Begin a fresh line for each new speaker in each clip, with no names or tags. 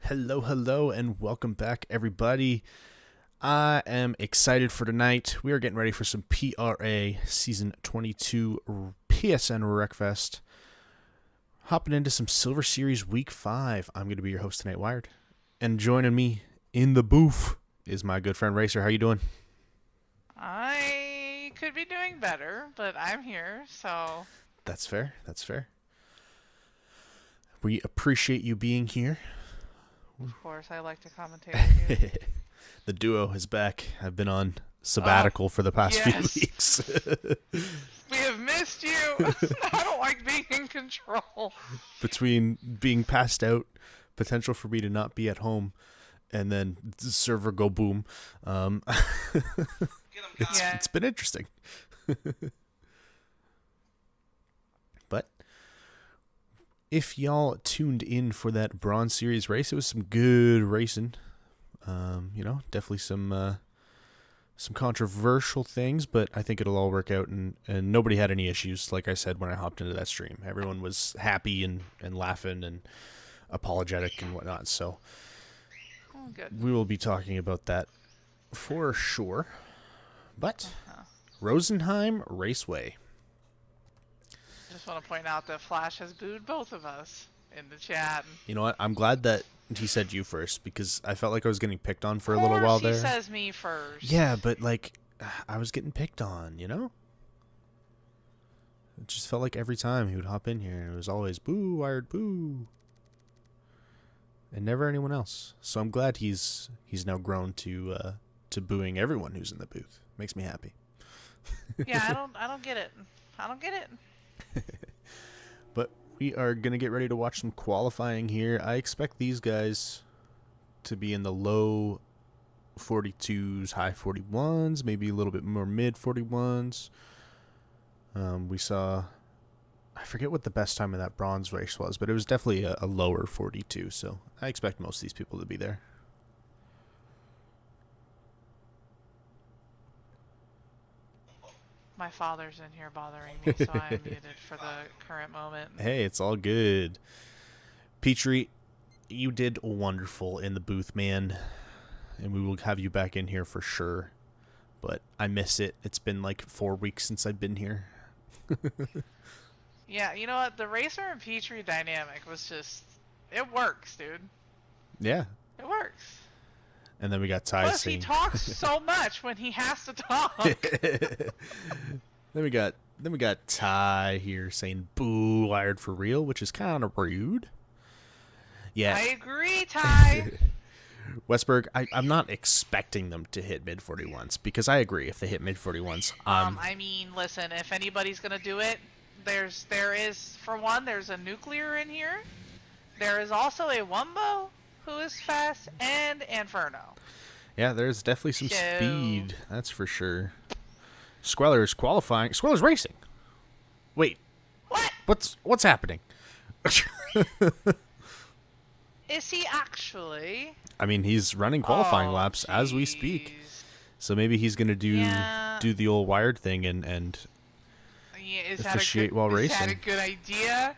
Hello, hello, and welcome back, everybody. I am excited for tonight. We are getting ready for some PRA Season 22 PSN Wreckfest. Hopping into some Silver Series Week 5. I'm going to be your host tonight, Wired. And joining me in the booth is my good friend Racer. How you doing?
I could be doing better, but I'm here, so...
That's fair. That's fair. We appreciate you being here.
Of course, I like to commentate with you.
The duo is back. I've been on sabbatical for the past few weeks.
We have missed you. I don't like being in control.
Between being passed out, potential for me to not be at home, and then the server go boom. It's been interesting. But if y'all tuned in for that Bronze Series race, it was some good racing. Definitely some controversial things, but I think it'll all work out, and nobody had any issues, like I said when I hopped into that stream. Everyone was happy and laughing and apologetic and whatnot, so
good.
We will be talking about that for sure. But Rosenheim Raceway.
I just want to point out that Flash has booed both of us in the chat.
You know what? I'm glad that he said you first, because I felt like I was getting picked on for a little while there.
He says me first.
Yeah, but I was getting picked on, you know? It just felt like every time he would hop in here, it was always boo, Wired, boo. And never anyone else. So I'm glad he's now grown to booing everyone who's in the booth. Makes me happy.
Yeah, I don't get it. I don't get it.
But we are going to get ready to watch some qualifying here. I expect these guys to be in the low 42s, high 41s, maybe a little bit more mid 41s. We saw, I forget what the best time of that bronze race was, but it was definitely a lower 42, so I expect most of these people to be there.
My father's in here bothering me, so I'm muted for the current moment.
Hey, it's all good. Petrie, you did wonderful in the booth, man. And we will have you back in here for sure. But I miss it. It's been like 4 weeks since I've been here.
Yeah, you know what? The Racer and Petrie dynamic was just... It works, dude.
Yeah.
It works.
And then we got Ty
Plus,
saying...
he talks so much when he has to talk.
Then we got Ty here saying boo, Wired for real, which is kind of rude. Yeah.
I agree, Ty.
Westberg, I'm not expecting them to hit mid 41s, because I agree if they hit mid 41s.
I mean, listen, if anybody's gonna do it, there is for one, there's a nuclear in here. There is also a Wumbo who is fast, and Inferno.
Yeah, there's definitely some speed, that's for sure. Squeller is qualifying. Squeller's racing. Wait.
What?
What's happening?
Is he actually?
I mean, he's running qualifying laps as we speak. So maybe he's going to do the old Wired thing and officiate while racing.
Is that a good idea?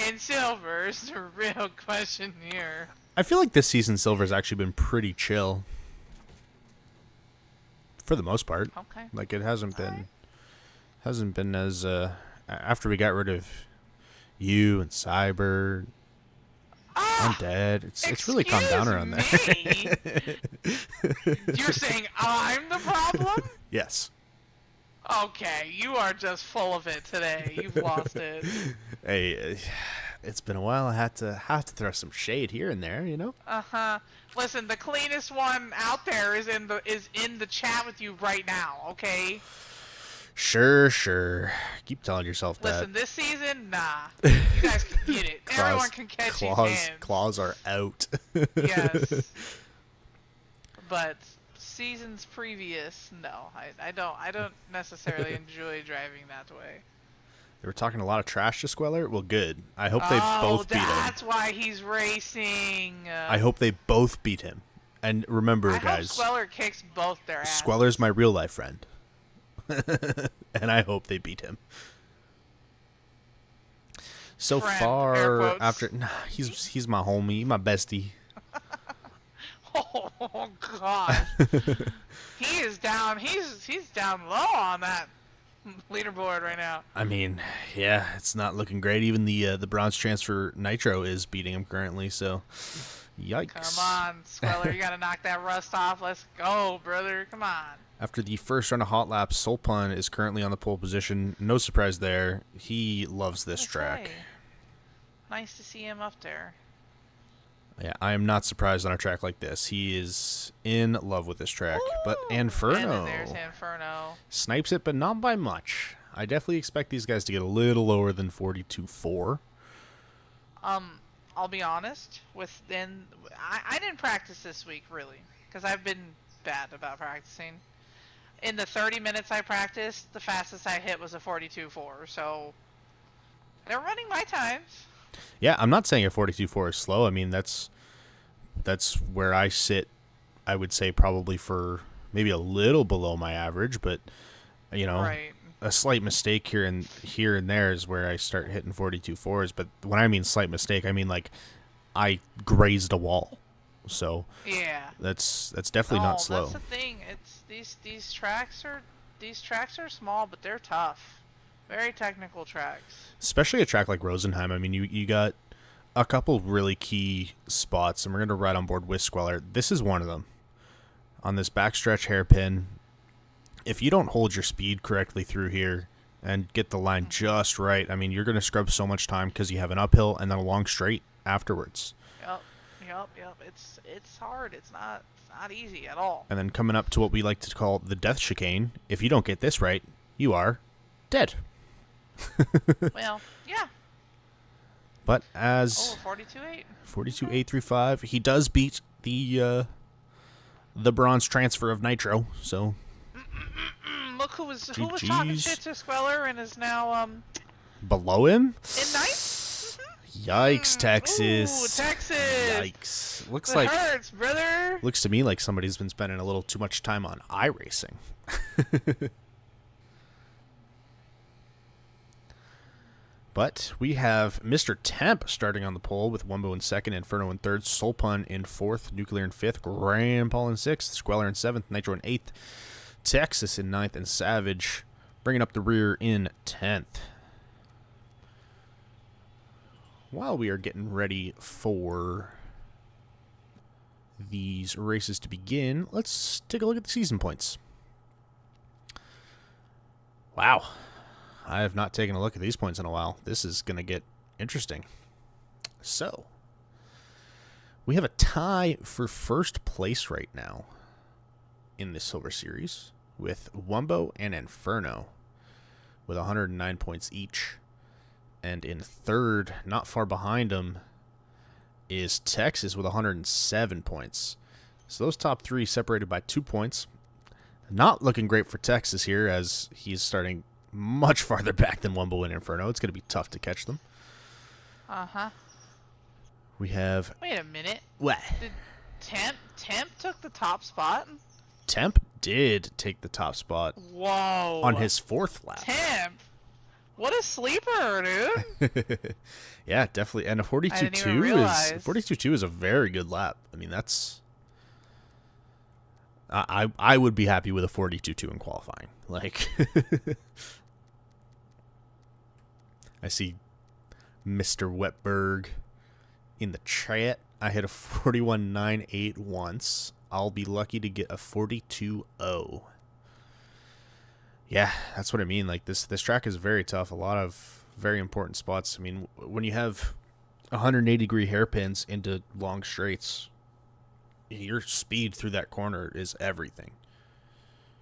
In Silver is the real question here.
I feel like this season Silver's actually been pretty chill. For the most part.
Okay.
Like, it hasn't been as after we got rid of you and Cyber, Undead, it's really calmed down around there.
You're saying I'm the problem?
Yes.
Okay, you are just full of it today. You've lost it.
Hey, it's been a while. I have to throw some shade here and there, you know.
Listen, the cleanest one out there is in the chat with you right now. Okay.
Sure. Keep telling yourself that.
Listen, this season, nah. You guys can get it. Everyone can catch these hands.
Claws are out.
Yes. But seasons previous, no. I don't necessarily enjoy driving that way.
They were talking a lot of trash to Squeller. Well, good. I hope they both beat him.
That's why he's racing.
I hope they both beat him. And remember,
I
guys.
hope Squeller kicks both their asses.
Squeller's my real life friend. And I hope they beat him. So
Friend,
far, after he's my homie, my bestie.
Oh gosh, he is down. He's down low on that leaderboard right now.
I mean, yeah, it's not looking great. Even the bronze transfer Nitro is beating him currently. So, yikes!
Come on, Squeller, you gotta knock that rust off. Let's go, brother. Come on.
After the first round of hot laps, Solpun is currently on the pole position. No surprise there. He loves this track.
Hey. Nice to see him up there.
Yeah, I am not surprised on a track like this. He is in love with this track.
Ooh,
But
and
Inferno
then there's Inferno.
snipes it, but not by much. I definitely expect these guys to get a little lower than 42.4.
I'll be honest. I didn't practice this week really, because I've been bad about practicing. In the 30 minutes I practiced, the fastest I hit was a 42.4. So they're running my times.
Yeah, I'm not saying a 42.4 is slow. I mean, that's where I sit. I would say probably for maybe a little below my average, but you know,
Right.
a slight mistake here and there is where I start hitting 42.4s. But when I mean slight mistake, I mean like I grazed a wall. So
Yeah.
that's definitely not slow.
That's the thing. It's these tracks are small, but they're tough. Very technical tracks.
Especially a track like Rosenheim. I mean, you got a couple really key spots, and we're going to ride on board with Squeller. This is one of them. On this backstretch hairpin, if you don't hold your speed correctly through here and get the line just right, I mean, you're going to scrub so much time because you have an uphill and then a long straight afterwards.
Yep. It's hard. It's not easy at all.
And then coming up to what we like to call the death chicane, if you don't get this right, you are dead.
Well, yeah.
But as
42.8.
42.8 through 5, he does beat the bronze transfer of Nitro. So
Look who was talking shit to Squeller and is now
below him.
in ninth.
Yikes, Texas!
Ooh, Texas!
Yikes! Looks
That
like
hurts, brother.
looks to me like somebody's been spending a little too much time on iRacing. But we have Mr. Temp starting on the pole with Wumbo in second, Inferno in third, Solpun in fourth, Nuclear in fifth, Grandpa in sixth, Squeller in seventh, Nitro in eighth, Texas in ninth, and Savage bringing up the rear in 10th. While we are getting ready for these races to begin, let's take a look at the season points. Wow. I have not taken a look at these points in a while. This is going to get interesting. So, we have a tie for first place right now in the Silver Series with Wumbo and Inferno with 109 points each. And in third, not far behind them, is Texas with 107 points. So those top three separated by 2 points. Not looking great for Texas here as he's starting much farther back than Wumbo and Inferno. It's going to be tough to catch them.
Uh-huh.
We have...
Wait a minute.
What?
Did Temp took the top spot?
Temp did take the top spot.
Whoa.
On his fourth lap.
Temp? What a sleeper, dude.
Yeah, definitely. And a 42.2 is a very good lap. I mean, that's... I would be happy with a 42.2 in qualifying. Like, I see Mr. Wetberg in the chat. I hit a 41.98 once. I'll be lucky to get a 42.0. Yeah, that's what I mean. Like, this track is very tough. A lot of very important spots. I mean, when you have 180-degree hairpins into long straights, your speed through that corner is everything.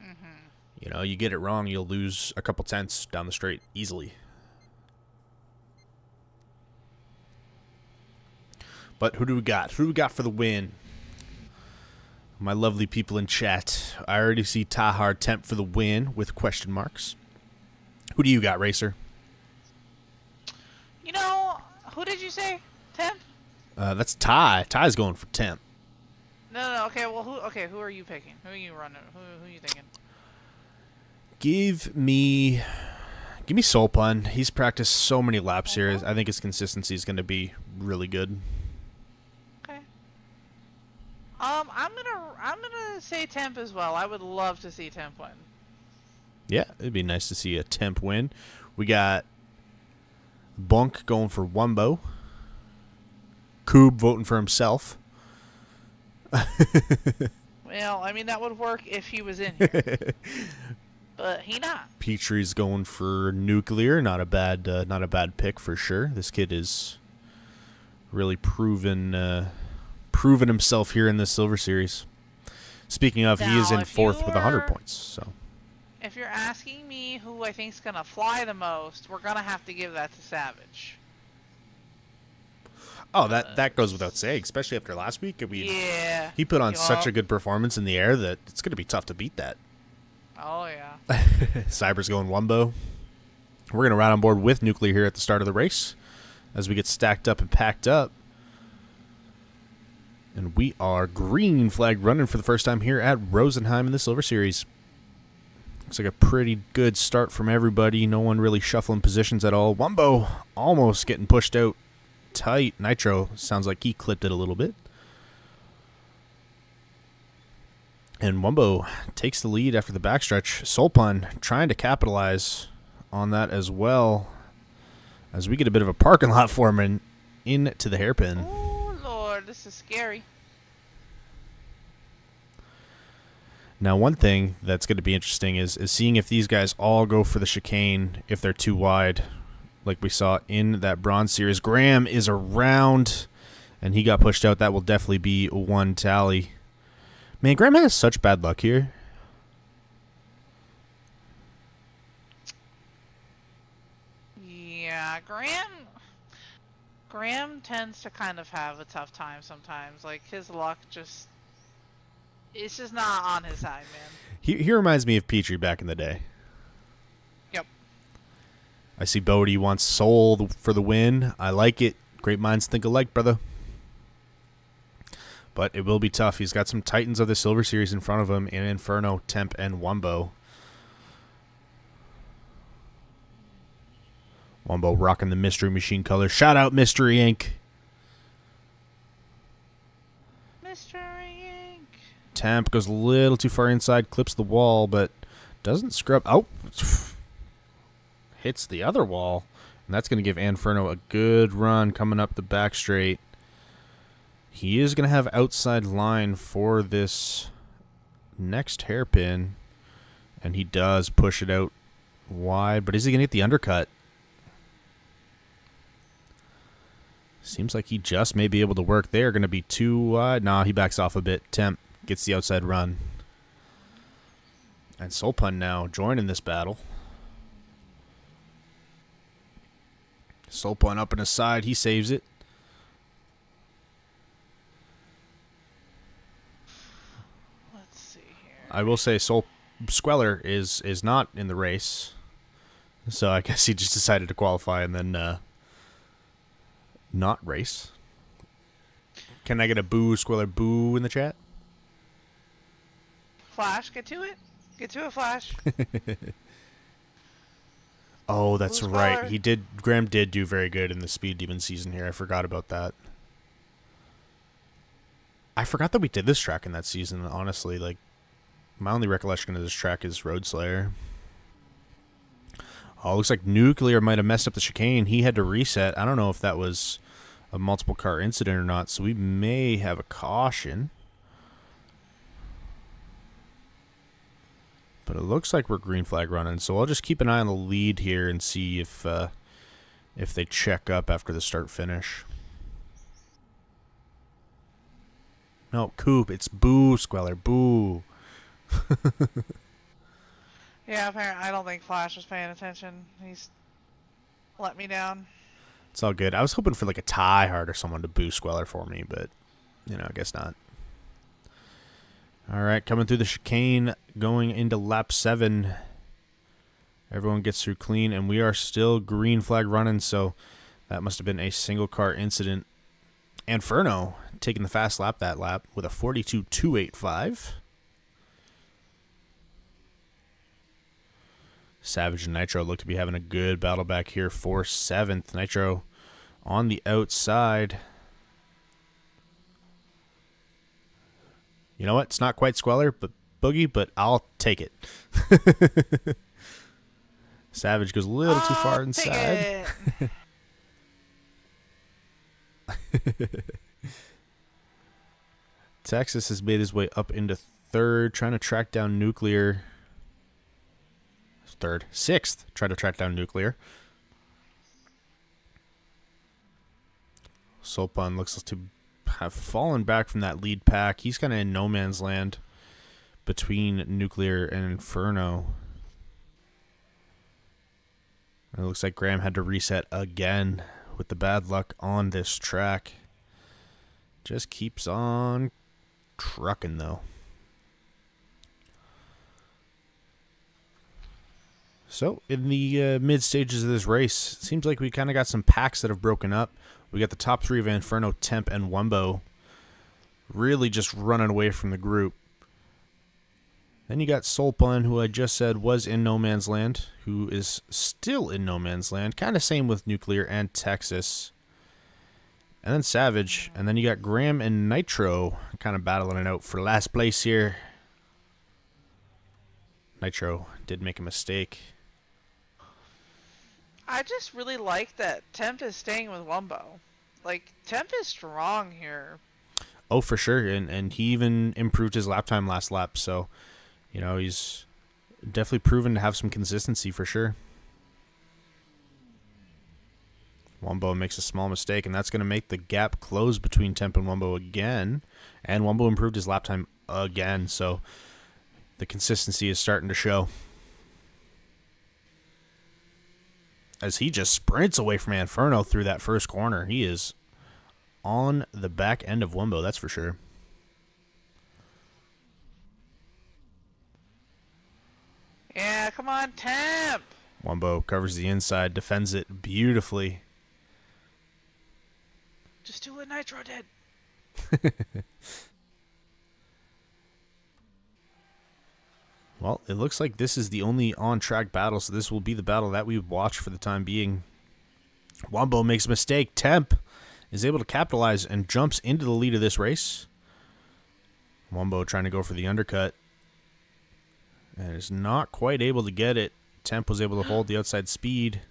Mm-hmm.
You know, you get it wrong, you'll lose a couple tenths down the straight easily. But who do we got? Who do we got for the win? My lovely people in chat. I already see Tahar Temp for the win with question marks. Who do you got, Racer?
You know, who did you say? Temp?
That's Ty. Ty's going for Temp.
No. Okay. Well, who are you picking? Who are you running? Who are you thinking?
Give me Solpun. He's practiced so many laps here. I think his consistency is going to be really good.
Okay. I'm gonna say Temp as well. I would love to see Temp win.
Yeah, it'd be nice to see a temp win. We got Bunk going for Wumbo. Coob voting for himself.
Well, I mean that would work if he was in here, but he not.
Petrie's going for Nuclear. Not a bad pick for sure. This kid is really proven himself here in this Silver Series. Speaking of, he is
Now,
in fourth with 100 points. So
if you're asking me who I think's gonna fly the most, we're gonna have to give that to Savage.
oh, that goes without saying, especially after last week.
Yeah.
He put on
Yup.
such a good performance in the air that it's going to be tough to beat that.
Oh yeah.
Cyber's going Wumbo. We're going to ride on board with Nuclear here at the start of the race as we get stacked up and packed up. And we are green flag running for the first time here at Rosenheim in the Silver Series. Looks like a pretty good start from everybody. No one really shuffling positions at all. Wumbo almost getting pushed out tight. Nitro sounds like he clipped it a little bit. And Wumbo takes the lead after the backstretch. Solpun trying to capitalize on that as well as we get a bit of a parking lot foreman into the hairpin.
Oh Lord, this is scary.
Now, one thing that's going to be interesting is seeing if these guys all go for the chicane if they're too wide, like we saw in that Bronze Series. Graham is around, and he got pushed out. That will definitely be one tally. Man, Graham has such bad luck here.
Yeah, Graham tends to kind of have a tough time sometimes. Like his luck just it's just not on his side, man.
He reminds me of Petrie back in the day.
Yep.
I see Bodie wants Soul for the win. I like it. Great minds think alike, brother. But it will be tough. He's got some Titans of the Silver Series in front of him in Inferno, Temp, and Wumbo. Wumbo rocking the Mystery Machine colors. Shout out Mystery Inc.
Mystery Inc.
Temp goes a little too far inside, clips the wall, but doesn't scrub. Oh, hits the other wall. And that's going to give Inferno a good run coming up the back straight. He is going to have outside line for this next hairpin. And he does push it out wide. But is he going to get the undercut? Seems like he just may be able to work there. Going to be too wide. Nah, he backs off a bit. Temp gets the outside run. And Solpun now joining this battle. Solpun up in his side. He saves it.
Let's see here.
I will say Squeller is not in the race. So I guess he just decided to qualify and then not race. Can I get a boo, Squeller, boo in the chat?
Flash, get to it. Get to it, Flash.
Oh, that's
Boo
right.
Squeller.
Graham did do very good in the Speed Demon season here. I forgot about that. I forgot that we did this track in that season, honestly. Like, my only recollection of this track is Road Slayer. Oh, looks like Nuclear might have messed up the chicane. He had to reset. I don't know if that was a multiple car incident or not, so we may have a caution. But it looks like we're green flag running, so I'll just keep an eye on the lead here and see if they check up after the start finish. No, Coop, it's boo, Squeller, boo.
Yeah, apparently I don't think Flash was paying attention. He's let me down.
It's all good. I was hoping for like a tie hard or someone to boo Squeller for me, but I guess not. All right, coming through the chicane, going into lap 7. Everyone gets through clean, and we are still green flag running, so that must have been a single car incident. Inferno taking the fast lap that lap with a 42.285. Savage and Nitro look to be having a good battle back here for 7th. Nitro on the outside. You know what? It's not quite Squeller, but Boogie, but I'll take it. Savage goes a little too far
I'll take
inside.
it.
Texas has made his way up into third, trying to track down Nuclear. Third. Sixth, trying to track down Nuclear. Sulpon looks to have fallen back from that lead pack. He's kind of in no man's land between Nuclear and Inferno. And it looks like Graham had to reset again with the bad luck on this track. Just keeps on trucking, though. So, in the mid stages of this race, it seems like we kind of got some packs that have broken up. We got the top three of Inferno, Temp, and Wumbo really just running away from the group. Then you got Soulpun, who I just said was in no man's land, who is still in no man's land. Kind of same with Nuclear and Texas. And then Savage. And then you got Graham and Nitro kind of battling it out for last place here. Nitro did make a mistake.
I just really like that Temp is staying with Wumbo. Like, Temp is strong here.
Oh, for sure. And he even improved his lap time last lap. So, you know, he's definitely proven to have some consistency for sure. Wumbo makes a small mistake, and that's going to make the gap close between Temp and Wumbo again. And Wumbo improved his lap time again. So the consistency is starting to show. As he just sprints away from Inferno through that first corner. He is on the back end of Wumbo, that's for sure.
Yeah, come on, Temp!
Wumbo covers the inside, defends it beautifully.
Just do what Nitro did.
Well, it looks like this is the only on-track battle, so this will be the battle that we watch for the time being. Wumbo makes a mistake. Temp is able to capitalize and jumps into the lead of this race. Wumbo trying to go for the undercut. And is not quite able to get it. Temp was able to hold the outside speed.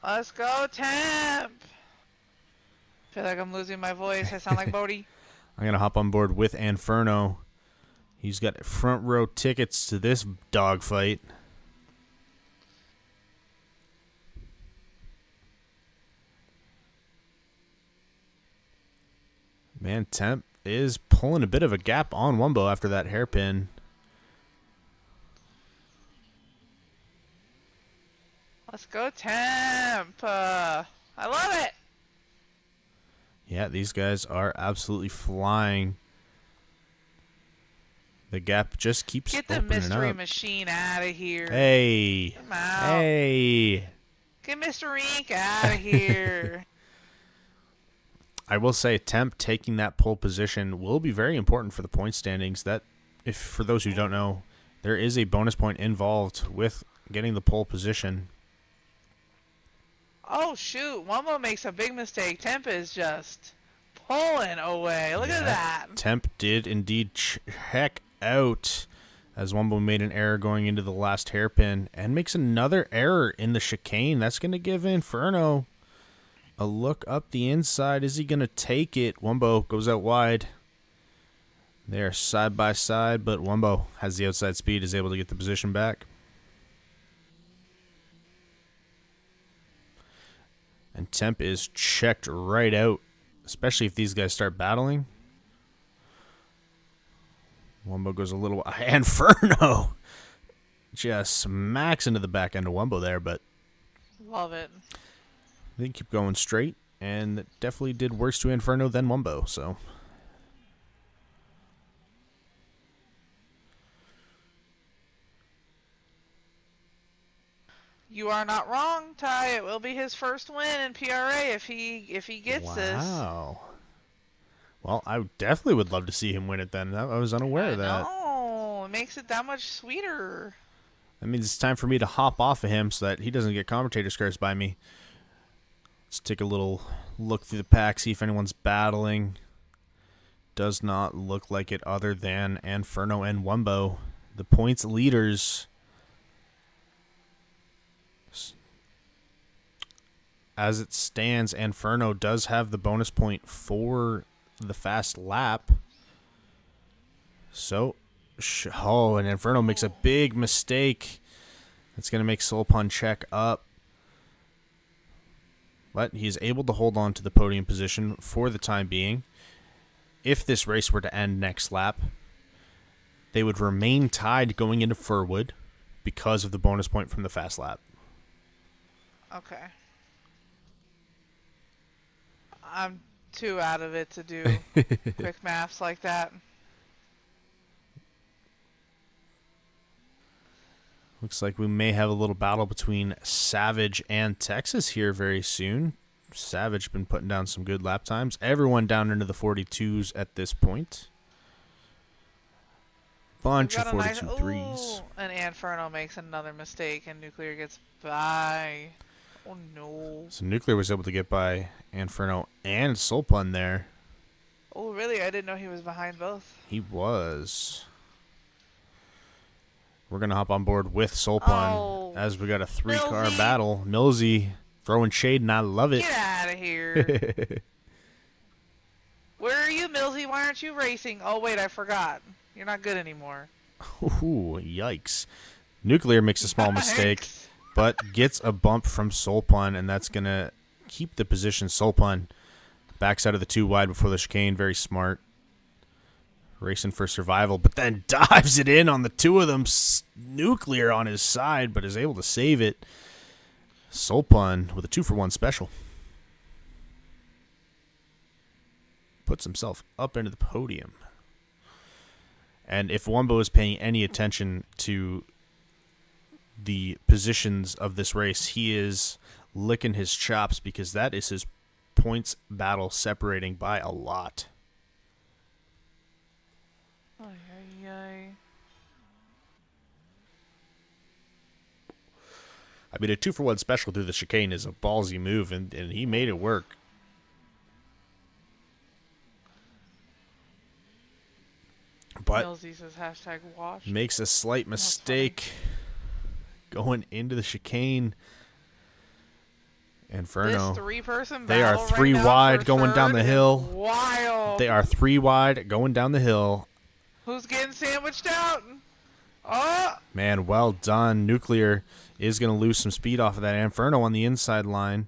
Let's go, Temp! I feel like I'm losing my voice. I sound like Bodie.
I'm going to hop on board with Inferno. He's got front row tickets to this dogfight. Man, Temp is pulling a bit of a gap on Wumbo after that hairpin.
Let's go, Temp! I love it!
Yeah, these guys are absolutely flying. The gap just keeps
Get the
opening
mystery
up.
machine out of here.
Hey.
Come out.
Hey.
Get Mr. Ink out of here.
I will say Temp taking that pole position will be very important for the point standings. That, if for those who don't know, there is a bonus point involved with getting the pole position.
Oh, shoot. Wumbo makes a big mistake. Temp is just pulling away. Look at that.
Temp did indeed check out as Wumbo made an error going into the last hairpin and makes another error in the chicane. That's going to give Inferno a look up the inside. Is he going to take it? Wumbo goes out wide. They are side by side, but Wumbo has the outside speed, is able to get the position back. And Temp is checked right out, especially if these guys start battling. Wumbo goes a little... Inferno! Just smacks into the back end of Wumbo there, but...
Love it.
They keep going straight, and it definitely did worse to Inferno than Wumbo, so...
You are not wrong, Ty. It will be his first win in PRA if he gets this.
Wow. Well, I definitely would love to see him win it then. I was unaware of that.
No, it makes it that much sweeter.
That means it's time for me to hop off of him so that he doesn't get commentator scares by me. Let's take a little look through the pack, see if anyone's battling. does not look like it other than Inferno and Wumbo, the points leaders. As it stands, Inferno does have the bonus point for the fast lap. So, and Inferno makes a big mistake. It's going to make Sulpon check up. But he's able to hold on to the podium position for the time being. If this race were to end next lap, they would remain tied going into Furwood because of the bonus point from the fast lap.
Okay. I'm too out of it to do quick maths like that.
Looks like we may have a little battle between Savage and Texas here very soon. Savage been putting down some good lap times. Everyone down into the 42s at this point. Bunch of 42.3s.
And Inferno makes another mistake, and Nuclear gets by. Oh no.
So Nuclear was able to get by Inferno and Sulpon there.
Oh really? I didn't know he was behind both.
He was. We're going to hop on board with Sulpon as we got a 3-car battle. Millsy throwing shade, and I love it.
Get out of here. Where are you, Millsy? Why aren't you racing? Oh, wait, I forgot. You're not good anymore.
Ooh, yikes. Nuclear makes a small mistake, but gets a bump from Sulpon, and that's going to keep the position. Sulpon backs out of the 2 wide before the chicane. Very smart. Racing for survival, but then dives it in on the 2 of them. Nuclear on his side, but is able to save it. Sulpon with a 2-for-1 special. Puts himself up into the podium. And if Wumbo is paying any attention to the positions of this race, he is licking his chops because that is his points battle separating by a lot. I mean, a 2-for-1 special through the chicane is a ballsy move, and he made it work. But
says #watch.
Makes a slight mistake going into the chicane. Inferno.
This 3-person
they are
battle
3
right
wide going down the hill.
Wild.
They are 3 wide going down the hill.
Who's getting sandwiched out? Oh!
Man, well done. Nuclear is going to lose some speed off of that Inferno on the inside line.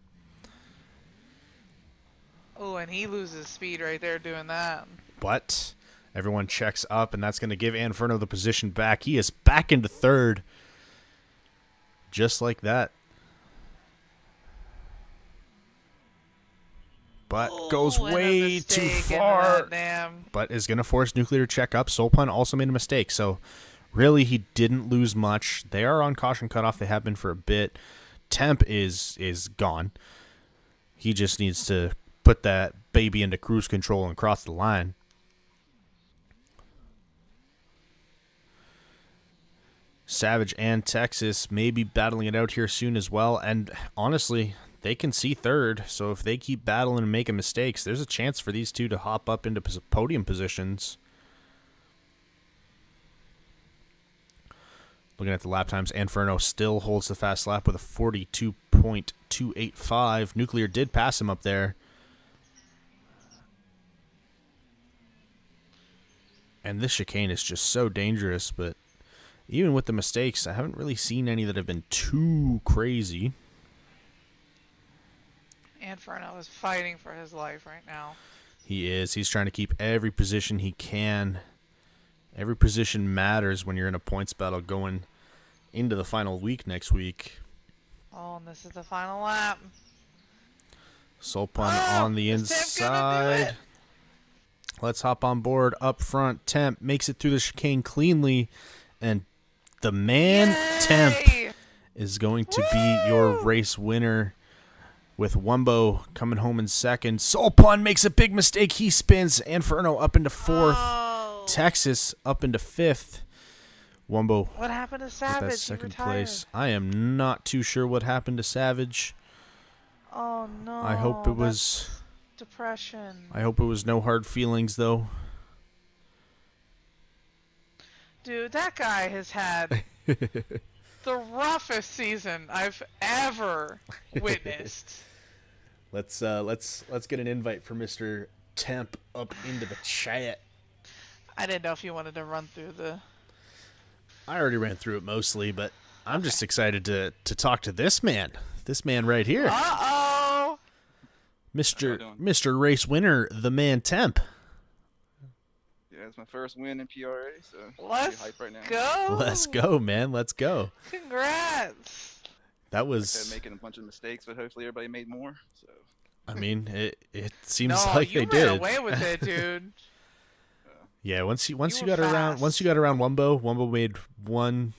Oh, and he loses speed right there doing that.
But everyone checks up, and that's going to give Inferno the position back. He is back into 3rd. Just like that. But goes way too far. But is going to force Nuclear to check up. Sulpon also made a mistake, so really he didn't lose much. They are on caution cutoff. They have been for a bit. Temp is gone. He just needs to put that baby into cruise control and cross the line. Savage and Texas may be battling it out here soon as well. And honestly, they can see 3rd. So if they keep battling and making mistakes, there's a chance for these 2 to hop up into podium positions. Looking at the lap times, Inferno still holds the fast lap with a 42.285. Nuclear did pass him up there. And this chicane is just so dangerous, but even with the mistakes, I haven't really seen any that have been too crazy.
Inferno is fighting for his life right now.
He is. He's trying to keep every position he can. Every position matters when you're in a points battle going into the final week next week.
Oh, and this is the final lap.
Sulpon on the inside. Let's hop on board up front. Temp makes it through the chicane cleanly. And the man,
Yay!
Temp, is going to be your race winner. With Wumbo coming home in 2nd. Sulpon makes a big mistake. He spins. Inferno up into 4th.
Oh.
Texas up into 5th. Wumbo.
What happened to Savage?
That 2nd place. I am not too sure what happened to Savage.
Oh no.
I hope it was
depression.
I hope it was no hard feelings though.
Dude, that guy has had the roughest season I've ever witnessed.
Let's get an invite for Mr. Temp up into the chat.
I didn't know if you wanted to run through the...
I already ran through it mostly, but I'm just excited to talk to this man. This man right here.
Uh-oh!
Mr. Race Winner, the man Temp.
Yeah, it's my first win in PRA, so
Let's
hype right now.
go!
Let's go, man. Let's go.
Congrats!
That was...
making a bunch of mistakes, but hopefully everybody made more. So
I mean, it seems
No,
like
you
they
ran
did.
away with it, dude.
Yeah, once you
were
got around
fast.
once you got around Wumbo made one,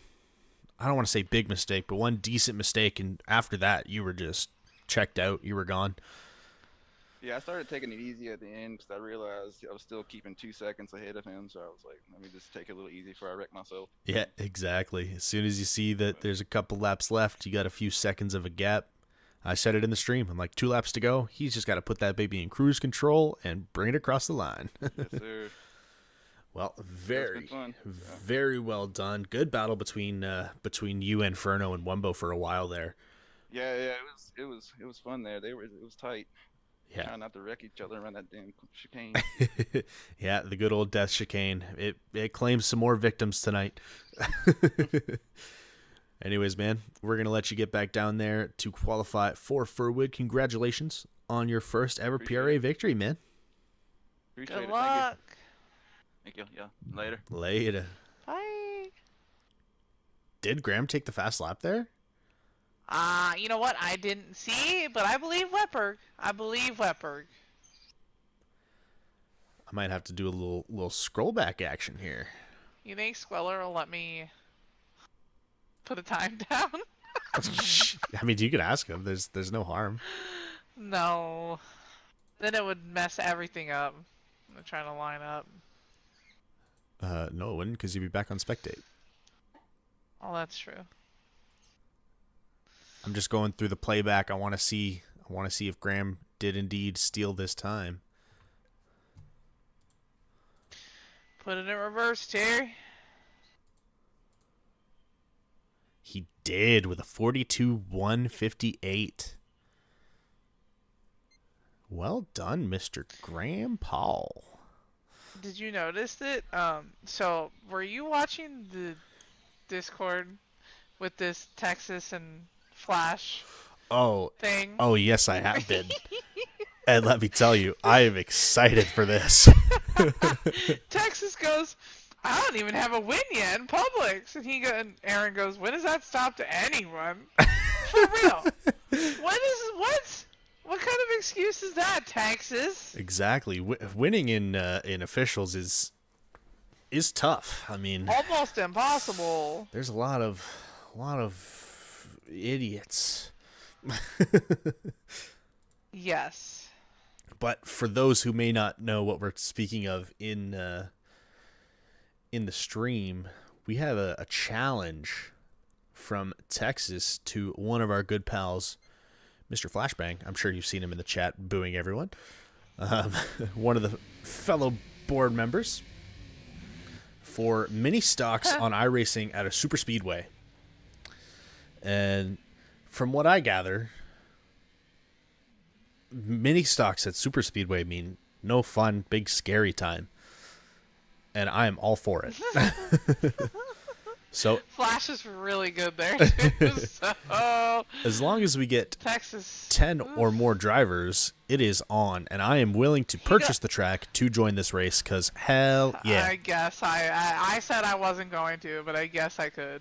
I don't want to say big mistake, but one decent mistake, and after that you were just checked out. You were gone.
yeah, I started taking it easy at the end because I realized I was still keeping 2 seconds ahead of him. So I was like, let me just take it a little easy before I wreck myself.
Yeah, exactly. As soon as you see that there's a couple laps left, you got a few seconds of a gap. I said it in the stream. I'm like, 2 laps to go. He's just got to put that baby in cruise control and bring it across the line.
Yes, sir.
Well,
been fun.
very well done. Good battle between you, Inferno, and Wumbo for a while there.
Yeah, it was fun there. It was tight.
Yeah.
Trying not to wreck each other around that damn chicane.
Yeah, the good old death chicane. It claims some more victims tonight. Anyways, man, we're going to let you get back down there to qualify for Furwood. Congratulations on your first ever PRA victory, man.
Appreciate
Good
it.
luck.
Thank you. Yeah. Later.
Later.
Bye.
Did Graham take the fast lap there?
You know what? I didn't see, but I believe Wetberg. I
might have to do a little scroll back action here.
You think Squeller will let me put a time down?
I mean, you could ask him. There's no harm.
No. Then it would mess everything up. I'm trying to line up.
No, it wouldn't, because you'd be back on spectate.
Oh, that's true.
I'm just going through the playback. I want to see if Graham did indeed steal this time.
Put it in reverse, Terry.
He did with a 42.158. Well done, Mr. Graham Paul.
Did you notice it? So were you watching the Discord with this Texas and Flash thing?
Oh, yes, I have been. And let me tell you, I am excited for this.
Texas goes, I don't even have a win yet in Publix. And Aaron goes, when does that stop to anyone? For real. What kind of excuse is that, Texas?
Exactly. Winning in officials is tough. I mean,
Almost impossible.
there's a lot of idiots.
Yes.
But for those who may not know what we're speaking of in the stream, we have a challenge from Texas to one of our good pals, Mr. Flashbang. I'm sure you've seen him in the chat booing everyone. One of the fellow board members for mini stocks on iRacing at a super speedway. And from what I gather, mini stocks at super speedway mean no fun, big, scary time. And I am all for it. So
Flash is really good there, too. So,
as long as we get
Texas
10 or more drivers, it is on. And I am willing to purchase the track to join this race because hell yeah.
I guess I said I wasn't going to, but I guess I could.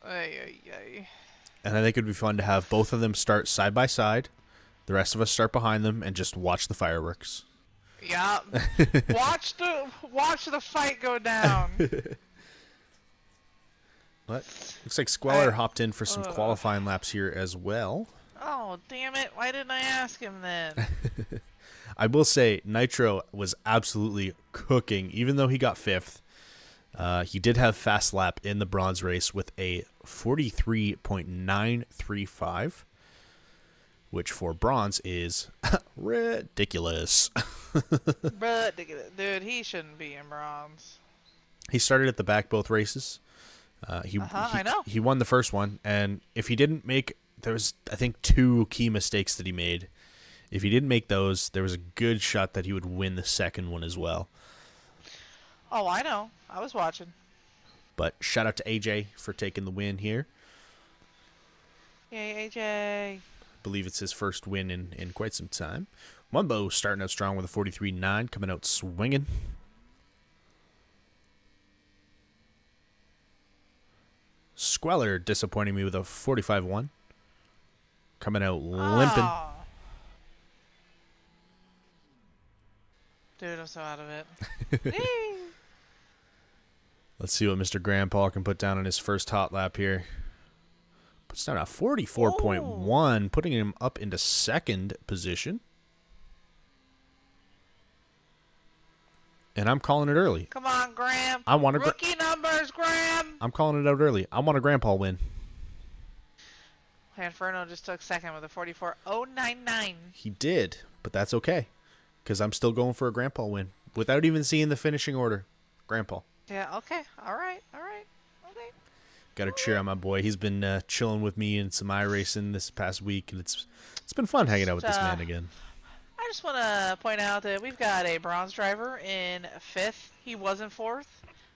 Ay.
And I think it would be fun to have both of them start side by side, the rest of us start behind them, and just watch the fireworks.
Yeah. Watch the fight go down.
What? Looks like Squeller hopped in for some qualifying laps here as well.
Oh, damn it. Why didn't I ask him then?
I will say Nitro was absolutely cooking, even though he got 5th. He did have fast lap in the bronze race with a 43.935, which for bronze is ridiculous.
But dude, he shouldn't be in bronze.
He started at the back both races.
I know.
He won the first one, and if he didn't make, there was, I think, 2 key mistakes that he made. If he didn't make those, there was a good shot that he would win the second one as well.
Oh, I know. I was watching.
But shout out to AJ for taking the win here.
Yay, AJ.
Believe it's his first win in quite some time. Wumbo starting out strong with a 43.9, coming out swinging. Squeller disappointing me with a 45.1, coming out limping.
Oh. Dude, I'm so out of it.
Let's see what Mr. Grandpa can put down on his first hot lap here. Puts down a 44.1, putting him up into second position. And I'm calling it early.
Come on, Graham.
I want a
rookie numbers, Graham.
I'm calling it out early. I want a Grandpa win.
Inferno just took second with a 44.099.
He did, but that's okay, because I'm still going for a Grandpa win without even seeing the finishing order. Grandpa.
Yeah. Okay. All right. Okay.
Got to cheer on my boy. He's been chilling with me in some iRacing this past week, and it's been fun hanging out with this man again.
I just want to point out that we've got a bronze driver in 5th. He was in 4th,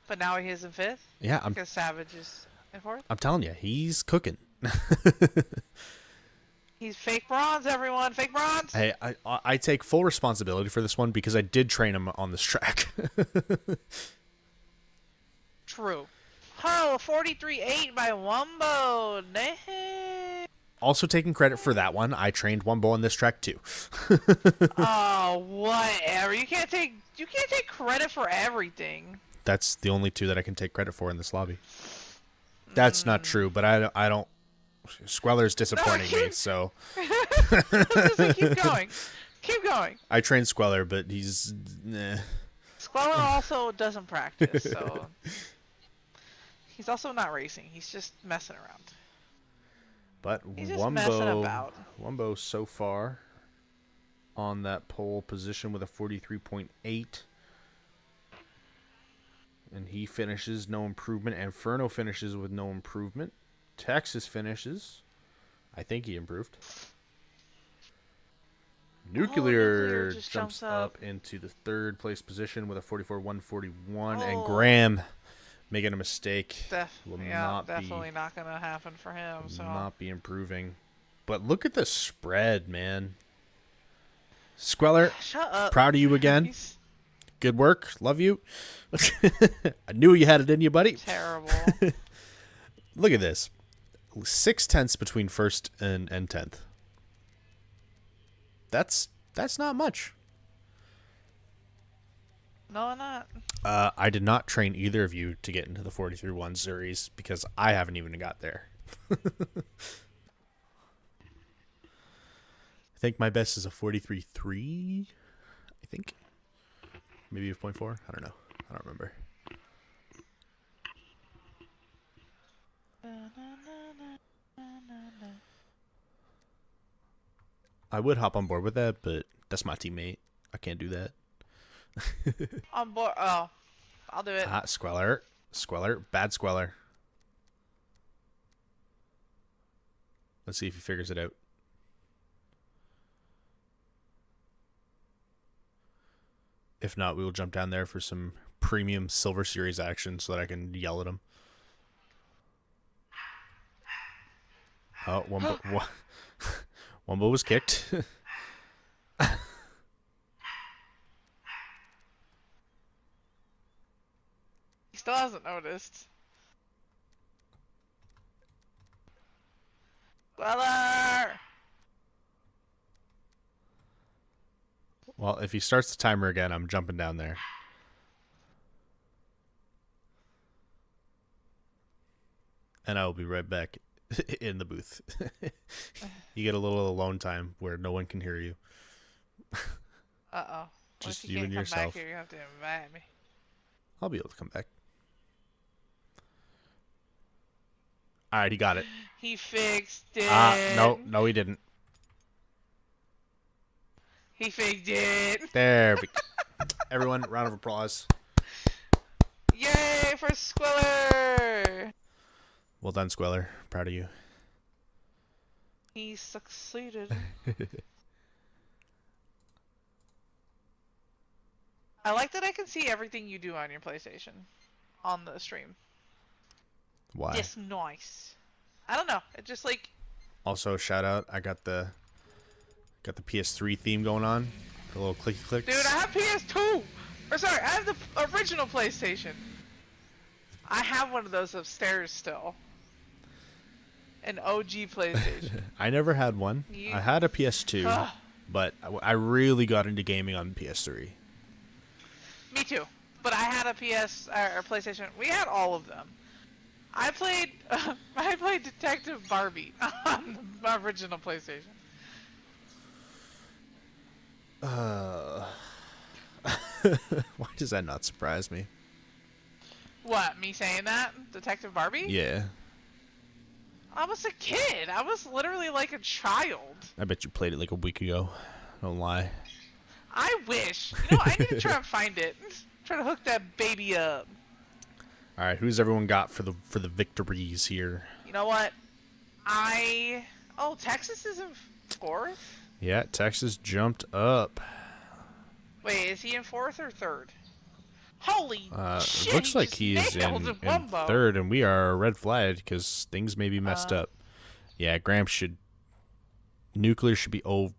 but now he is in 5th.
Yeah,
because Savage is in 4th.
I'm telling you, he's cooking.
He's fake bronze, everyone. Fake bronze.
Hey, I take full responsibility for this one because I did train him on this track.
True. Oh, 43.8 by Wumbo. Nay.
Also taking credit for that one, I trained Wumbo on this track too.
Oh, whatever. You can't take credit for everything.
That's the only 2 that I can take credit for in this lobby. That's not true, but I don't. Squeller's disappointing me, so.
Keep going. Keep going.
I trained Squeller, but he's.
Squeller also doesn't practice, so. He's also not racing. He's just messing around.
But
He's just messing about.
Wumbo so far on that pole position with a 43.8. And he finishes no improvement. Inferno finishes with no improvement. Texas finishes. I think he improved. Nuclear
just
jumps
jumps
up into the 3rd place position with a 44.141. And
Oh.
Graham making a mistake.
Definitely not going to happen for him. So
Not be improving. But look at the spread, man. Squeller,
shut up.
proud of you again. Good work. Love you. I knew you had it in you, buddy.
Terrible.
Look at this. 0.6 between 1st and 10th. That's not much.
No, I'm not.
I did not train either of you to get into the 43-1 series because I haven't even got there. I think my best is a 43.3. I think. Maybe a 0.4. I don't know. I don't remember. I would hop on board with that, but that's my teammate. I can't do that.
On board. Oh, I'll do it.
Squeller. Squeller. Bad Squeller. Let's see if he figures it out. If not, we will jump down there for some premium Silver Series action so that I can yell at him. Oh, Wumbo was kicked.
He still hasn't noticed. Weller!
Well, if he starts the timer again, I'm jumping down there. And I will be right back in the booth. You get a little alone time where no one can hear you.
Uh-oh.
Just
if
you and
can't come
yourself.
back here, you have to invite me.
I'll be able to come back. All right, he got it.
He fixed it.
No, he didn't.
He faked it.
There. Everyone, round of applause.
Yay for Squiller!
Well done, Squeller. Proud of you.
He succeeded. I like that I can see everything you do on your PlayStation on the stream.
Why?
It's nice. I don't know. It just like.
Also, shout out. I got the PS3 theme going on. The little clicky clicks.
Dude, I have PS2. Or sorry, I have the original PlayStation. I have one of those upstairs still. An OG PlayStation.
I never had one. I had a PS2, but I really got into gaming on PS3.
Me too. But I had a PlayStation. We had all of them. I played Detective Barbie on the original PlayStation.
Why does that not surprise me?
What, me saying that? Detective Barbie?
Yeah.
I was a kid. I was literally like a child.
I bet you played it like a week ago. Don't lie.
I wish. You know, I need to try and find it. Try to hook that baby up.
All right, who's everyone got for the victories here?
You know what? Texas is in fourth?
Yeah, Texas jumped up.
Wait, is he in fourth or third? Holy shit!
It looks like
he
he's in third, and we are red flagged because things may be messed up. Yeah, Nuclear should be over.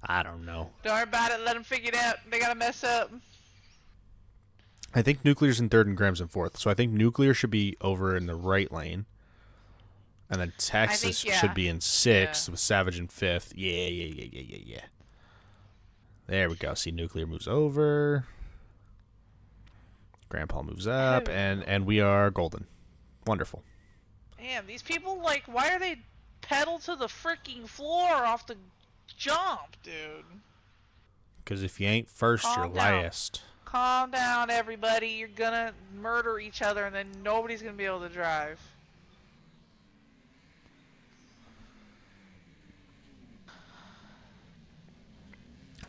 I don't know.
Don't worry about it. Let them figure it out. They gotta mess up.
I think Nuclear's in third and Graham's in fourth. So I think Nuclear should be over in the right lane. And then Texas should be in sixth with Savage in fifth. Yeah. There we go. See, Nuclear moves over. Grandpa moves up. And we are golden. Wonderful.
Damn, these people, like, why are they pedal to the freaking floor off the jump, dude?
Because if you ain't first, you're last.
Calm down, everybody. You're gonna murder each other, and then nobody's gonna be able to drive.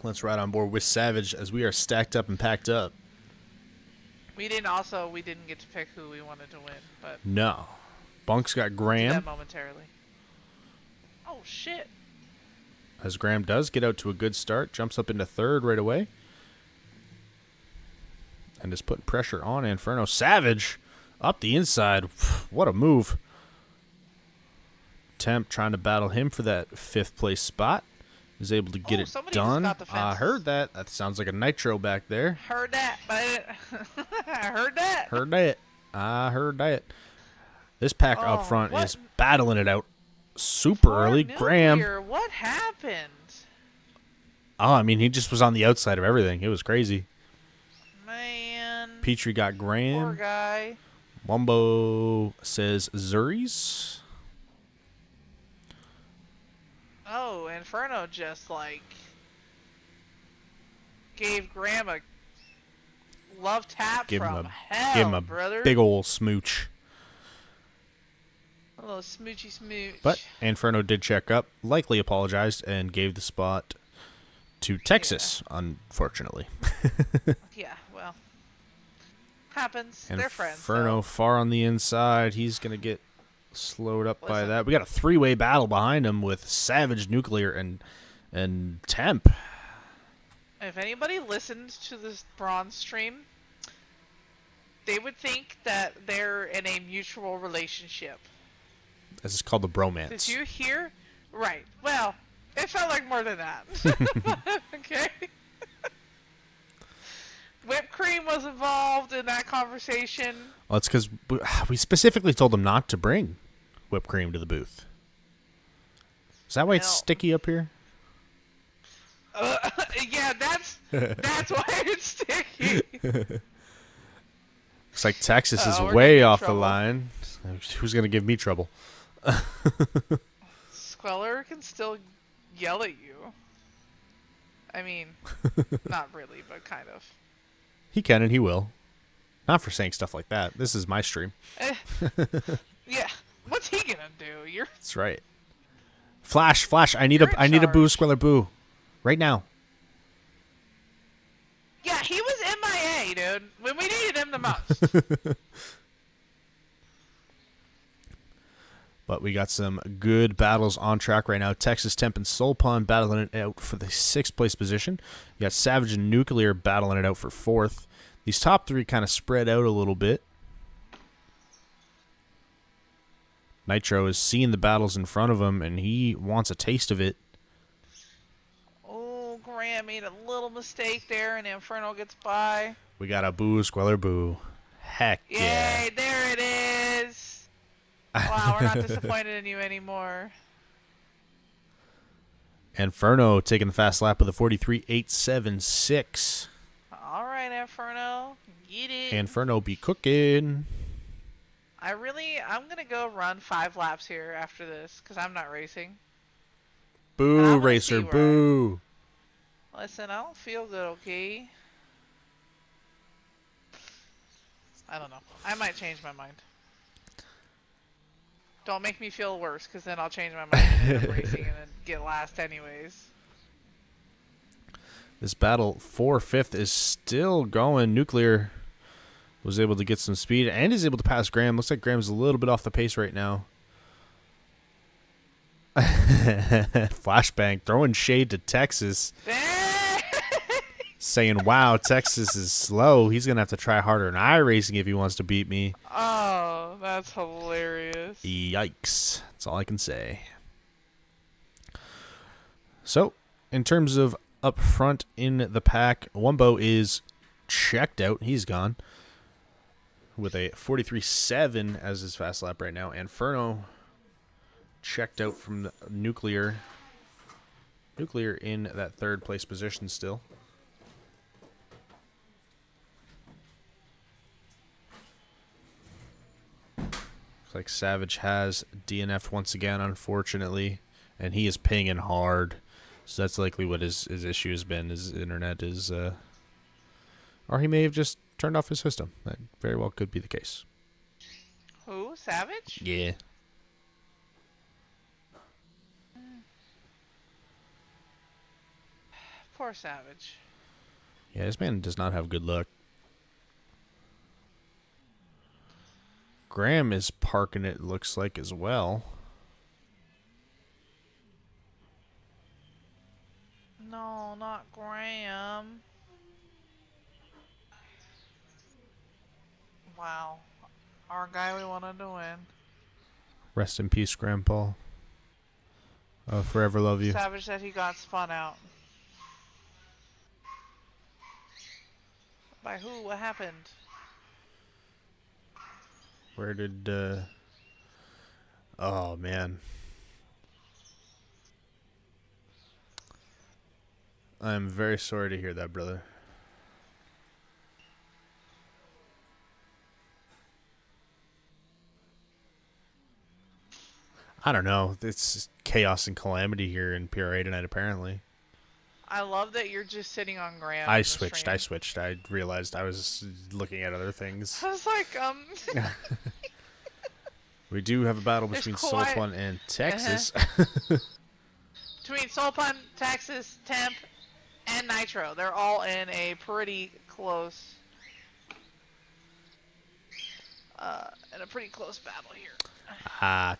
Let's ride on board with Savage as we are stacked up and packed up.
We didn't get to pick who we wanted to win, but
no. Bunk's got Graham.
Do that momentarily. Oh shit.
As Graham does get out to a good start, jumps up into third right away. And is putting pressure on Inferno. Savage up the inside. What a move. Temp trying to battle him for that fifth place spot. Is able to get it done. I heard that. That sounds like a nitro back there.
Heard that, but I heard that.
Heard that. I heard that. This pack up front is battling it out super early. Graham.
What happened?
Oh, I mean, he just was on the outside of everything. It was crazy.
Man.
Petrie got Graham.
Poor guy.
Wumbo says Zuris.
Oh, Inferno just, like, gave Graham a love tap from hell,
give him a
brother.
Big ol' smooch.
A little smoochy smooch.
But Inferno did check up, likely apologized, and gave the spot to Texas, unfortunately.
Yeah, well, happens. They're friends.
Inferno far on the inside. He's going to get slowed up by that. We got a three-way battle behind him with Savage, Nuclear, and Temp.
If anybody listened to this bronze stream, they would think that they're in a mutual relationship.
This is called the bromance.
Did you hear? Right. Well, it felt like more than that. Okay. Whipped cream was involved in that conversation.
Well, it's because we specifically told them not to bring whipped cream to the booth. Is that why it's sticky up here?
Yeah, that's why it's sticky.
Looks like Texas is way off the line. Who's going to give me trouble?
Squeller can still yell at you. I mean, not really, but kind of.
He can and he will. Not for saying stuff like that. This is my stream.
Yeah. What's he gonna do?
That's right. Flash! I need a boo, Squeller boo. Right now.
Yeah, he was MIA, dude. When we needed him the most.
But we got some good battles on track right now. Texas Temp and Soul Pond battling it out for the 6th place position. You got Savage and Nuclear battling it out for 4th. These top 3 kind of spread out a little bit. Nitro is seeing the battles in front of him, and he wants a taste of it.
Oh, Graham made a little mistake there, and Inferno gets by.
We got a boo, Squeller boo. Heck yeah.
Yay, there it is. Wow, we're not disappointed in you anymore.
Inferno taking the fast lap with a 43.876.
All right, Inferno. Get it.
Inferno be cooking.
I'm going to go run 5 laps here after this because I'm not racing.
Boo, racer, boo.
Listen, I don't feel good, okay? I don't know. I might change my mind. Don't make me feel worse, because then I'll change my mind and end up racing and then get last anyways.
This battle for 5th is still going. Nuclear was able to get some speed and is able to pass Graham. Looks like Graham's a little bit off the pace right now. Flashbang throwing shade to Texas. Saying, wow, Texas is slow. He's going to have to try harder in iRacing if he wants to beat me.
Oh, that's hilarious.
Yikes. That's all I can say. So, in terms of up front in the pack, Wumbo is checked out. He's gone with a 43.7 as his fast lap right now. Inferno checked out from the Nuclear. Nuclear in that 3rd place position still. Like Savage has DNF'd once again, unfortunately, and he is pinging hard. So that's likely what his issue has been. His internet is, or he may have just turned off his system. That very well could be the case.
Who? Savage?
Yeah.
Poor Savage.
Yeah, this man does not have good luck. Graham is parking it, looks like, as well.
No, not Graham. Wow. Our guy we wanted to win.
Rest in peace, Grandpa. I'll forever love you.
Savage said he got spun out. By who? What happened?
Where did, oh, man. I'm very sorry to hear that, brother. I don't know. It's chaos and calamity here in PRA tonight, apparently.
I love that you're just sitting on Graham.
I switched. I realized I was looking at other things.
I was like,
We do have a battle
There's
between
quiet-
Soulfun and Texas.
between Soulpun, Texas, Temp, and Nitro. They're all in a pretty close battle here.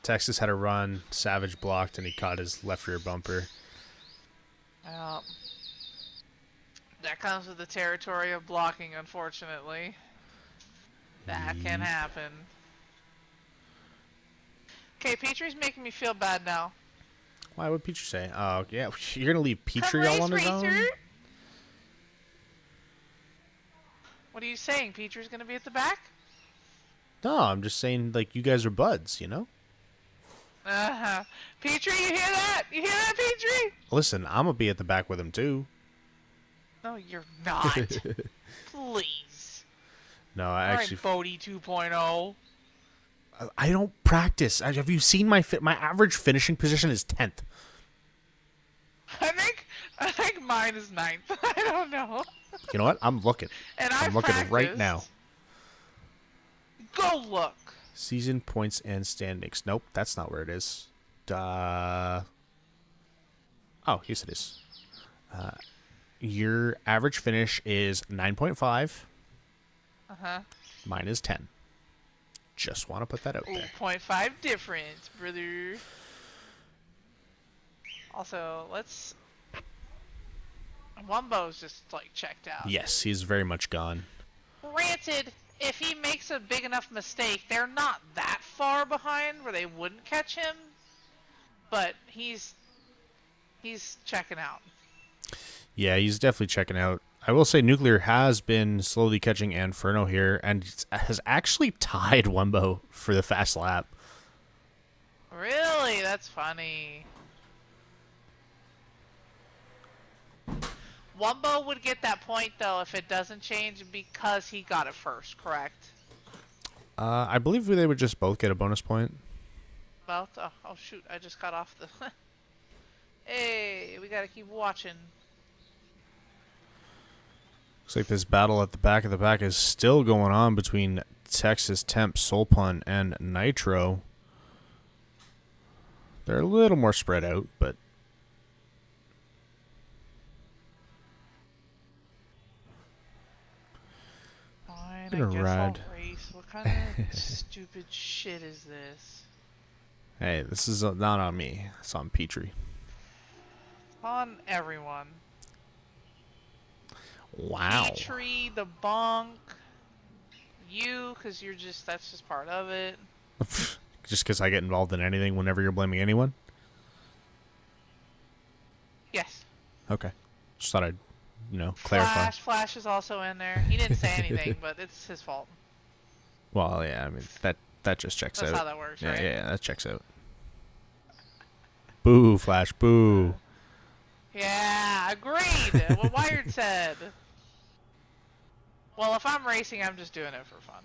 Texas had a run. Savage blocked, and he caught his left rear bumper.
That comes with the territory of blocking, unfortunately. That can happen. Okay, Petrie's making me feel bad now.
Why would Petrie say? Oh, yeah. You're going to leave Petrie
Come
all on
race,
his own?
Racer. What are you saying? Petrie's going to be at the back?
No, I'm just saying, like, you guys are buds, you know?
Uh-huh. Petrie, you hear that? You hear that, Petrie?
Listen, I'm going to be at the back with him, too.
No, you're not. Please.
No, I actually...
All right, Bodie 2.0.
I don't practice. Have you seen my average finishing position is 10th.
I think mine is 9th. I don't know.
You know what? I'm looking.
And
I'm looking right now.
Go look.
Season points and standings. Nope, that's not where it is. Oh, yes it is. your average finish is 9.5.
Uh-huh.
Mine is 10. Just want to put that out
Ooh,
there.
0.5 difference, brother. Also, let's... Wumbo's just, like, checked out.
Yes, he's very much gone.
Granted, if he makes a big enough mistake, they're not that far behind where they wouldn't catch him. But he's checking out.
Yeah, he's definitely checking out. I will say Nuclear has been slowly catching Inferno here and has actually tied Wumbo for the fast lap.
Really? That's funny. Wumbo would get that point, though, if it doesn't change because he got it first, correct?
I believe they would just both get a bonus point.
Well, oh shoot, I just got off the... Hey, we gotta keep watching.
Looks like this battle at the back of the pack is still going on between Texas, Temp, Soulpun, and Nitro. They're a little more spread out, but...
Fine,
Gonna
I guess
ride.
I'll race. What kind of stupid shit is this?
Hey, this is not on me. It's on Petrie.
On everyone.
Wow.
Petrie, the bonk, you, because that's just part of it.
Just because I get involved in anything whenever you're blaming anyone?
Yes.
Okay. Just thought I'd, clarify.
Flash is also in there. He didn't say anything, but it's his fault.
Well, yeah, I mean, that just checks
That's
out.
how that works,
Yeah,
right?
yeah, that checks out. Boo, Flash, boo.
Yeah, agreed. What Wired said. Well, if I'm racing, I'm just doing it for fun.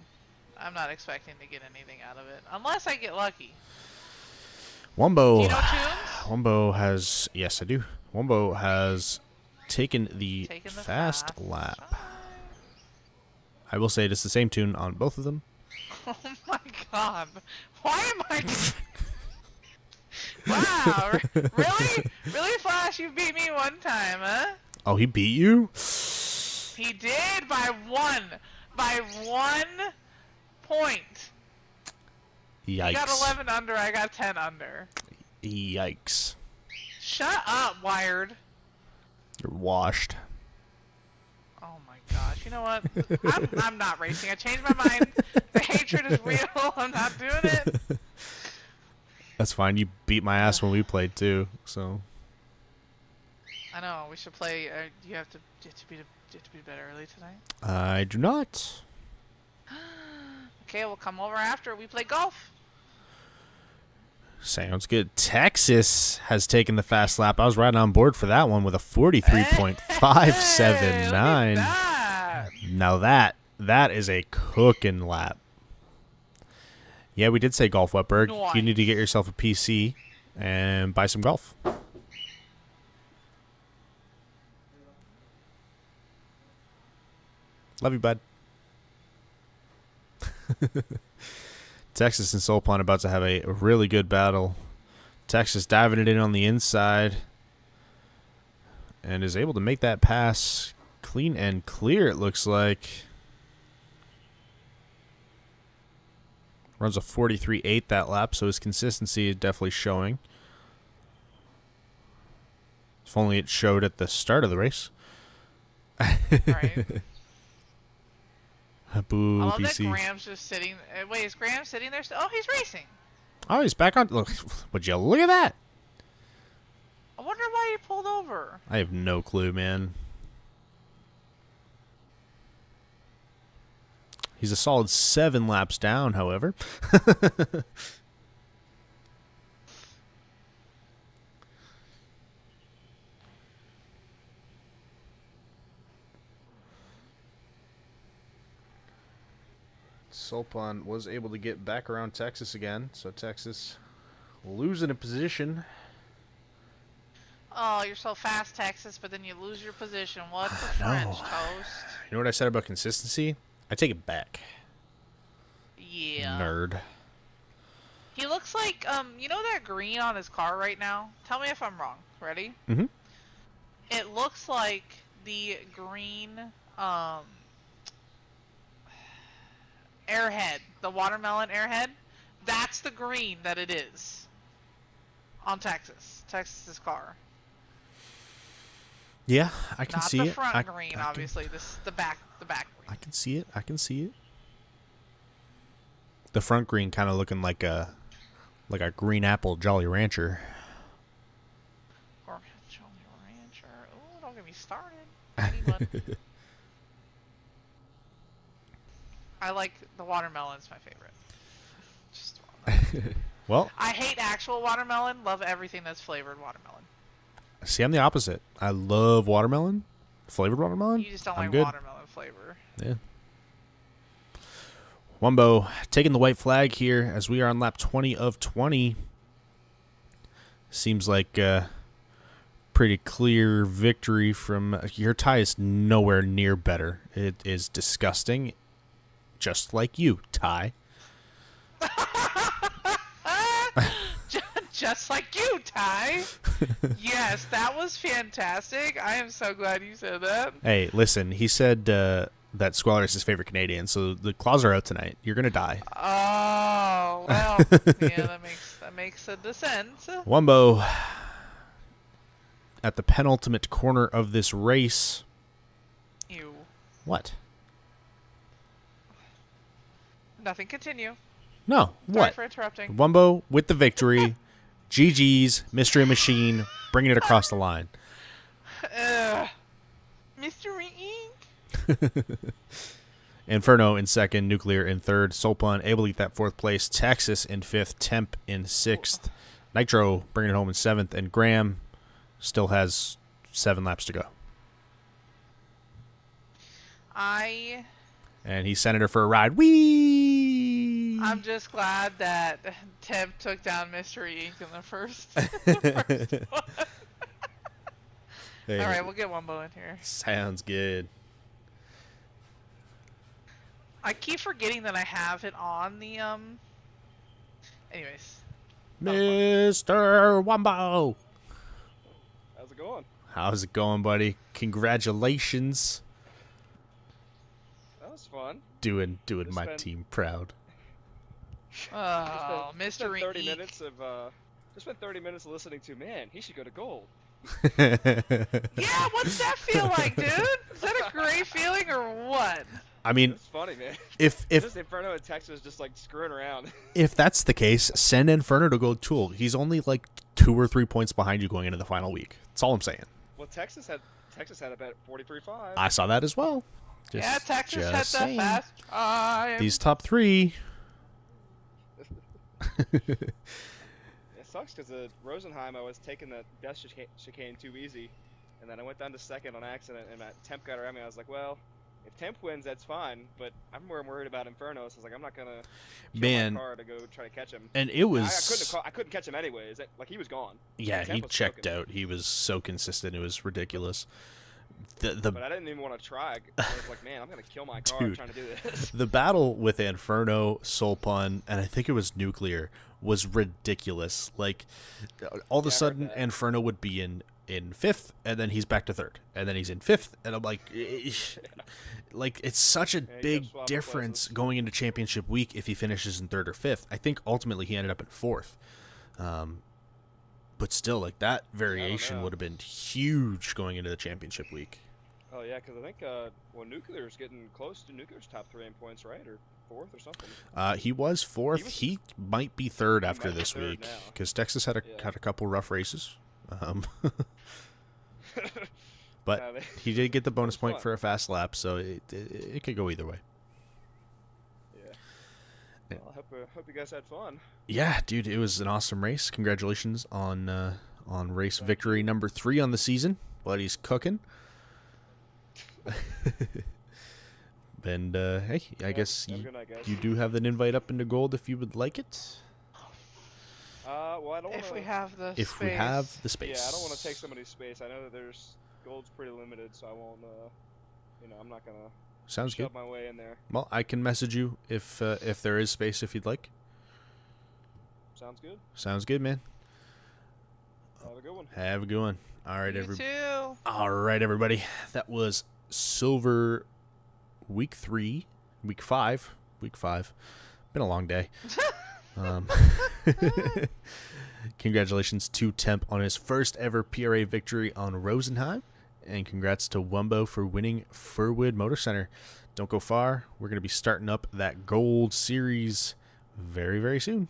I'm not expecting to get anything out of it, unless I get lucky.
Wumbo.
Do you know tunes?
Wumbo has, yes, I do. Wumbo has taken the
Taking the
fast
fast
lap.
time.
I will say it's the same tune on both of them.
Oh my god. Why am I... Wow, really? Really, Flash? You beat me one time, huh?
Oh, he beat you?
He did by one. By 1 point.
Yikes.
He got 11 under, I got 10 under.
Yikes.
Shut up, Wired.
You're washed.
Oh my gosh, you know what? I'm not racing. I changed my mind. The hatred is real. I'm not doing it.
That's fine. You beat my ass when we played too, so.
I know. We should play. You have to be to bed early tonight.
I do not.
Okay, we'll come over after we play golf.
Sounds good. Texas has taken the fast lap. I was right on board for that one with a 43.579. Now that is a cooking lap. Yeah, we did say golf, Wetberg.
Nice.
You need to get yourself a PC and buy some golf. Love you, bud. Texas and Soulpun about to have a really good battle. Texas diving it in on the inside and is able to make that pass clean and clear, it looks like. Runs a 43.8 that lap, so his consistency is definitely showing. If only it showed at the start of the race.
Right.
Boo,
I love
BC.
that Graham's just sitting. Wait, is Graham sitting there? Oh, he's racing.
Oh, he's back on. Look, would you look at that?
I wonder why he pulled over.
I have no clue, man. He's a solid 7 laps down, however. Soulpun was able to get back around Texas again, so Texas losing a position.
Oh, you're so fast, Texas, but then you lose your position. What the
No.
French toast?
You know what I said about consistency? I take it back.
Yeah.
Nerd.
He looks like, you know that green on his car right now? Tell me if I'm wrong. Ready?
Mm-hmm.
It looks like the green airhead, the watermelon airhead, that's the green that it is on Texas's car.
Yeah, I can
Not
see
the
it.
front green, obviously. This is the back green.
I can see it. I can see it. The front green kind of looking like a green apple Jolly Rancher.
Or Jolly Rancher. Ooh, don't get me started. I need one. I like the watermelon's my favorite. Just watermelon.
Well,
I hate actual watermelon. Love everything that's flavored watermelon.
see, I'm the opposite. I love watermelon, flavored watermelon.
You just don't
I'm
like
good.
watermelon flavor.
Yeah. Wumbo taking the white flag here as we are on lap 20 of 20. Seems like pretty clear victory from your tie is nowhere near better. It is disgusting, just like you, Ty.
Just like you, Ty. Yes, that was fantastic. I am so glad you said that.
Hey, listen, he said that Squalor is his favorite Canadian, so the claws are out tonight. You're gonna die.
Oh well, yeah, that makes a descent.
Wumbo at the penultimate corner of this race.
You.
What?
Nothing. Continue.
No.
Sorry
What?
for interrupting.
Wumbo with the victory. GG's Mystery Machine bringing it across the line.
Mystery Inc.
Inferno in second, Nuclear in third, Solpon able to get that fourth place, Texas in fifth, Temp in sixth, Nitro bringing it home in seventh, and Graham still has 7 laps to go. And he's sending her for a ride. Whee!
I'm just glad that Temp took down Mystery Inc. in the first, one.
Hey,
all right, we'll get Wumbo in here.
sounds good.
I keep forgetting that I have it on the Anyways,
Mr. Wumbo!
How's it going?
How's it going, buddy? Congratulations.
That was fun.
Doing my
been-
team proud.
oh,
Just
Mystery
spent 30
Inc.
minutes of just spent 30 minutes listening to, man, he should go to gold.
Yeah, what's that feel like, dude? Is that a great feeling or what?
I mean,
It's funny, man.
if
Just Inferno in Texas just like screwing around.
if that's the case, send Inferno to Gold Tool. He's only like 2 or 3 points behind you going into the final week. That's all I'm saying.
Well, Texas had about 43.5.
I saw that as well.
Yeah, Texas had the
saying.
fast time.
These top 3.
It sucks because at Rosenheim I was taking that death chicane too easy, and then I went down to second on accident, and that Temp got around me. I was like, well, if Temp wins, that's fine, but I'm more worried about Inferno, so I was like, I'm not gonna kill my car to go try to catch him.
And it was
I couldn't catch him anyways. Like he was gone.
yeah,
Temp
he
was
checked
smoking.
out. He was so consistent. It was ridiculous.
But I didn't even want to try. I was like, man, I'm gonna kill my car
Dude.
trying to do this.
The battle with Inferno, Solpon, and I think it was Nuclear was ridiculous. Like all of a
Yeah, I heard
sudden
that.
Inferno would be in 5th, and then he's back to 3rd, and then he's in 5th, and I'm like like it's such a
Yeah, he
big
kept swapping
difference
places.
going into championship week if he finishes in 3rd or 5th. I think ultimately he ended up in 4th. But still, like that variation
know.
would have been huge going into the championship week.
Oh yeah, because I think Nuclear's getting close to Nuclear's top 3 in points, right, or 4th or something.
He was 4th. He might be 3rd after
might be
this
3rd
week
now.
because Texas had a couple rough races. But
Yeah,
he did get the bonus
was
point
fun.
for a fast lap, so it could go either way.
Yeah. Well, I hope you guys had fun.
Yeah, dude, it was an awesome race. Congratulations on race victory number 3 on the season. Buddy's cooking. And hey, I guess
have a good night, guys.
you do have an invite up into gold if you would like it.
Well, I don't want
If
to.
we have the
If we
space.
have the space.
Yeah, I don't want to take somebody's space. I know that there's gold's pretty limited, so I won't. I'm not gonna
Sounds good.
shove my way in there.
Well, I can message you if there is space if you'd like.
Sounds good.
Sounds good, man.
Have a good one.
Have a good one. All right,
You too.
All right, everybody. That was Silver week 3, week 5. Been a long day. Congratulations to Temp on his first ever PRA victory on Rosenheim. And congrats to Wumbo for winning Furwood Motor Center. Don't go far. We're going to be starting up that Gold Series very, very soon.